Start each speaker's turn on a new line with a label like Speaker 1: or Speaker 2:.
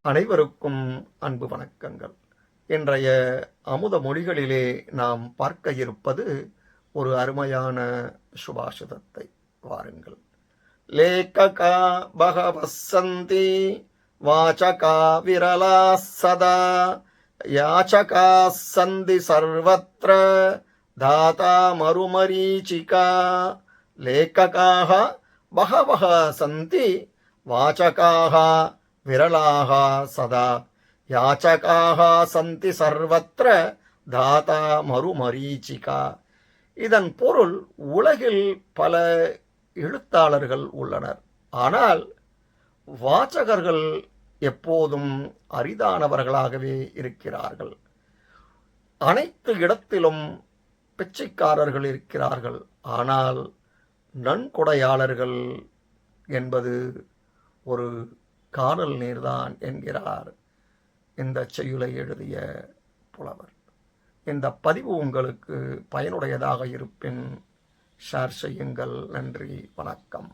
Speaker 1: அனைவருக்கும் அன்பு வணக்கங்கள். இன்றைய அமுத மொழிகளிலே நாம் பார்க்க இருப்பது ஒரு அருமையான சுபாஷிதத்தை. வாருங்கள். லேக்ககா பகவசந்தி வாசகா விரலா சதா யாச்சகா சந்தி சர்வத்ர தாதா மருமரீச்சிகா. லேக்ககாः பகவः சந்தி வாசகாः விரலாக சதா யாச்சகாக சந்தி சர்வத்ர தாதா மருமரீச்சிகா. இதன் பொருள், உலகில் பல எழுத்தாளர்கள் உள்ளனர், ஆனால் வாசகர்கள் எப்போதும் அரிதானவர்களாகவே இருக்கிறார்கள். அனைத்து இடத்திலும் பிச்சைக்காரர்கள் இருக்கிறார்கள், ஆனால் நன்கொடையாளர்கள் என்பது ஒரு காணல் நீர்தான் என்கிறார் இந்த செய்யுளை எழுதிய புலவர். இந்த பதிவு உங்களுக்கு பயனுடையதாக இருப்பின் ஷேர் செய்யுங்கள். நன்றி, வணக்கம்.